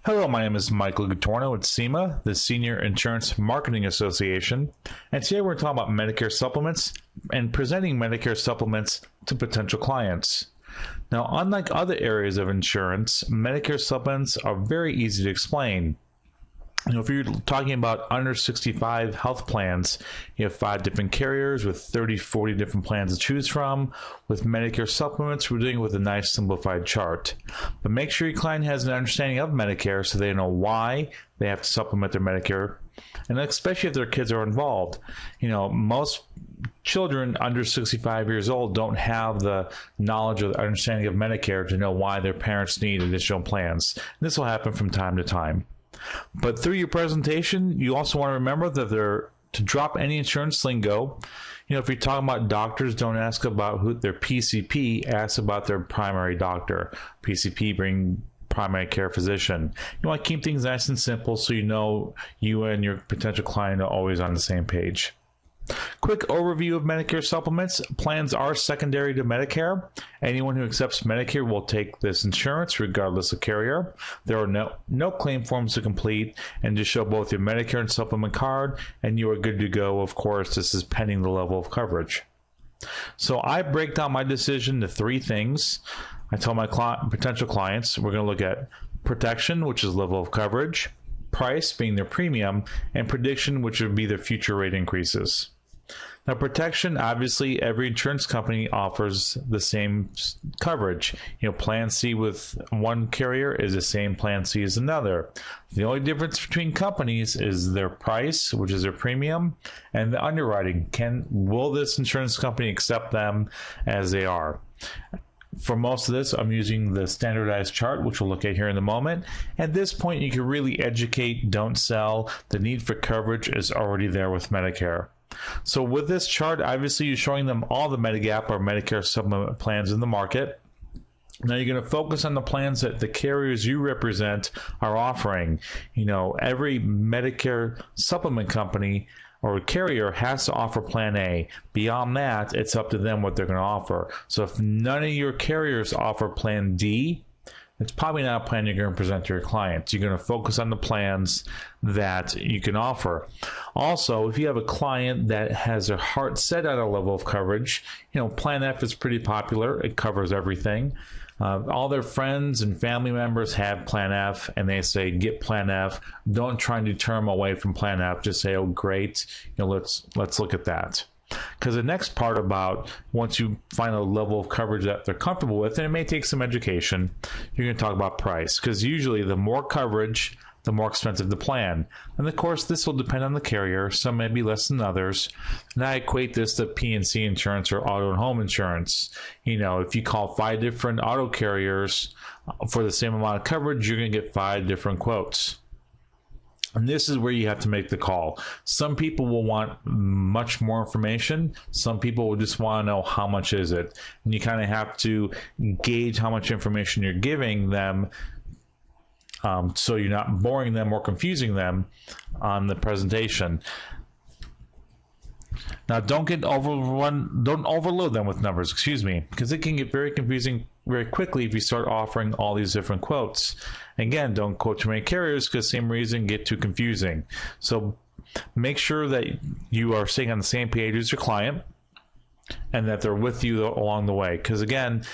Hello, my name is Michael Gatorno with SEMA, the Senior Insurance Marketing Association, and today we're talking about Medicare supplements and presenting Medicare supplements to potential clients. Now, unlike other areas of insurance, Medicare supplements are very easy to explain. If you're talking about under 65 health plans, you have 5 different carriers with 30, 40 different plans to choose from. With Medicare supplements, we're doing it with a nice simplified chart. But make sure your client has an understanding of Medicare so they know why they have to supplement their Medicare, and especially if their kids are involved. Most children under 65 years old don't have the knowledge or the understanding of Medicare to know why their parents need additional plans. And this will happen from time to time. But through your presentation, you also want to remember that to drop any insurance lingo. If you're talking about doctors, don't ask about who their PCP, ask about their primary doctor. PCP being primary care physician. You want to keep things nice and simple so you and your potential client are always on the same page. Quick overview of Medicare supplements. Plans are secondary to Medicare. Anyone who accepts Medicare will take this insurance regardless of carrier. There are no claim forms to complete, and just show both your Medicare and supplement card and you are good to go. Of course, this is pending the level of coverage. So I break down my decision to 3 things. I tell my potential clients we're going to look at protection, which is level of coverage, price being their premium, and prediction, which would be their future rate increases. Now, protection, obviously, every insurance company offers the same coverage. Plan C with one carrier is the same Plan C as another. The only difference between companies is their price, which is their premium, and the underwriting. Will this insurance company accept them as they are? For most of this, I'm using the standardized chart, which we'll look at here in a moment. At this point, you can really educate, don't sell. The need for coverage is already there with Medicare. So with this chart, obviously you're showing them all the Medigap or Medicare supplement plans in the market. Now you're going to focus on the plans that the carriers you represent are offering. Every Medicare supplement company or carrier has to offer Plan A. Beyond that, it's up to them what they're going to offer. So if none of your carriers offer Plan D, it's probably not a plan you're going to present to your clients. You're going to focus on the plans that you can offer. Also, if you have a client that has their heart set at a level of coverage, Plan F is pretty popular. It covers everything. All their friends and family members have Plan F, and they say, get Plan F. Don't try and deter them away from Plan F. Just say, oh, great. Let's look at that. Because the next part about once you find a level of coverage that they're comfortable with, and it may take some education, you're going to talk about price. Because usually the more coverage, the more expensive the plan. And of course, this will depend on the carrier. Some may be less than others. And I equate this to P&C insurance or auto and home insurance. If you call 5 different auto carriers for the same amount of coverage, you're going to get 5 different quotes. And this is where you have to make the call. Some people will want much more information. Some people will just want to know how much is it. And you kind of have to gauge how much information you're giving them so you're not boring them or confusing them on the presentation. Now, don't overload them with numbers, because it can get very confusing very quickly if you start offering all these different quotes. Again, don't quote too many carriers because same reason, get too confusing. So make sure that you are staying on the same page as your client and that they're with you along the way. Because again,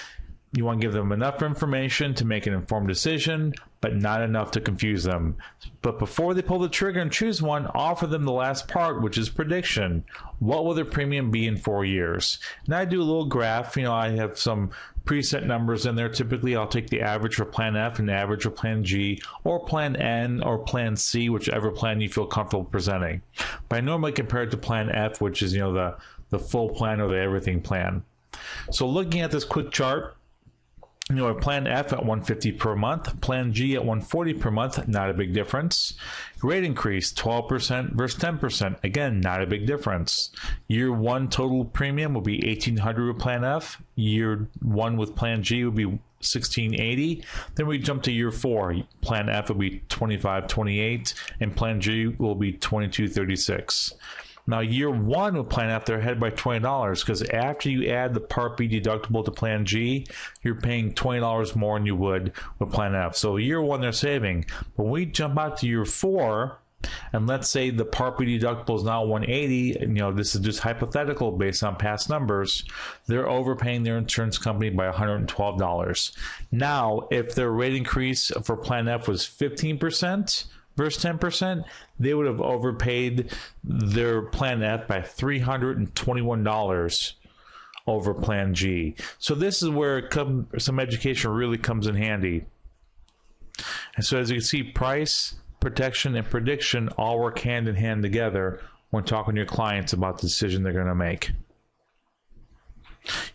you want to give them enough information to make an informed decision, but not enough to confuse them. But before they pull the trigger and choose one, offer them the last part, which is prediction. What will their premium be in 4 years? And I do a little graph. I have some preset numbers in there. Typically, I'll take the average for Plan F and the average for Plan G, or Plan N or Plan C, whichever plan you feel comfortable presenting. But I normally compare it to Plan F, which is the full plan or the everything plan. So looking at this quick chart, Plan F at $150 per month, Plan G at $140 per month, not a big difference. Rate increase 12% versus 10%, again, not a big difference. Year 1 total premium will be $1,800 with Plan F. Year 1 with Plan G will be $1,680. Then we jump to year 4. Plan F will be $2,528, and Plan G will be $2,236. Now, year one with Plan F, they're ahead by $20 because after you add the Part B deductible to Plan G, you're paying $20 more than you would with Plan F. So year one, they're saving. But when we jump out to year four, and let's say the Part B deductible is now $180, and this is just hypothetical based on past numbers, they're overpaying their insurance company by $112. Now, if their rate increase for Plan F was 15%, versus 10%, they would have overpaid their Plan F by $321 over Plan G. So this is where some education really comes in handy. And so as you can see, price, protection, and prediction all work hand in hand together when talking to your clients about the decision they're going to make.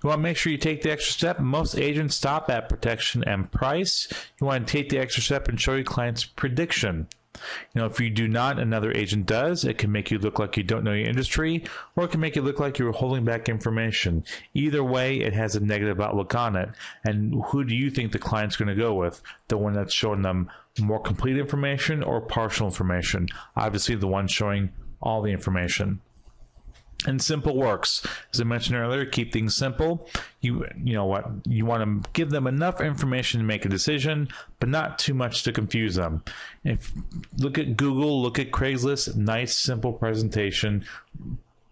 You want to make sure you take the extra step. Most agents stop at protection and price. You want to take the extra step and show your clients prediction. If you do not, another agent does. It can make you look like you don't know your industry, or it can make you look like you're holding back information. Either way, it has a negative outlook on it. And who do you think the client's going to go with? The one that's showing them more complete information or partial information? Obviously, the one showing all the information. And simple works. As I mentioned earlier, keep things simple. You want to give them enough information to make a decision, but not too much to confuse them. Look at Google, look at Craigslist, nice simple presentation.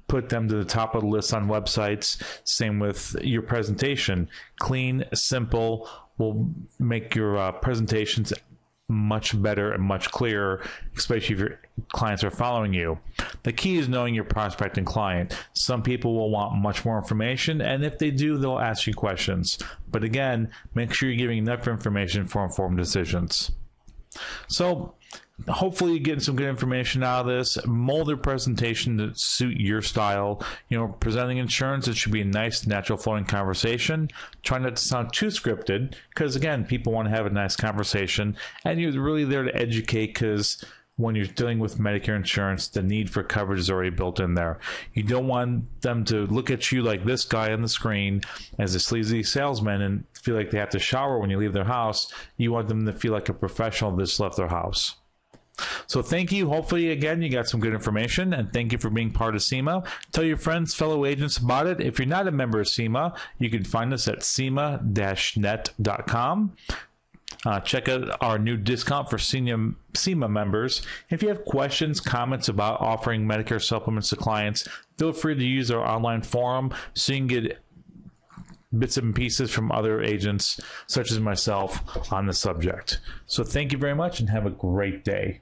Put them to the top of the list on websites. Same with your presentation. Clean, simple will make your presentations much better and much clearer, especially if your clients are following you. The key is knowing your prospecting client. Some people will want much more information, and if they do, they'll ask you questions. But again, make sure you're giving enough information for informed decisions. So hopefully you're getting some good information out of this. Mold your presentation to suit your style. Presenting insurance, it should be a nice, natural flowing conversation. Try not to sound too scripted, because again, people want to have a nice conversation, and you're really there to educate, because when you're dealing with Medicare insurance, the need for coverage is already built in there. You don't want them to look at you like this guy on the screen as a sleazy salesman and feel like they have to shower when you leave their house. You want them to feel like a professional that just left their house. So thank you. Hopefully, again, you got some good information, and thank you for being part of SEMA. Tell your friends, fellow agents about it. If you're not a member of SEMA, you can find us at SEMA-net.com. Check out our new discount for SEMA members. If you have questions, comments about offering Medicare supplements to clients, feel free to use our online forum so you can get bits and pieces from other agents such as myself on the subject. So thank you very much and have a great day.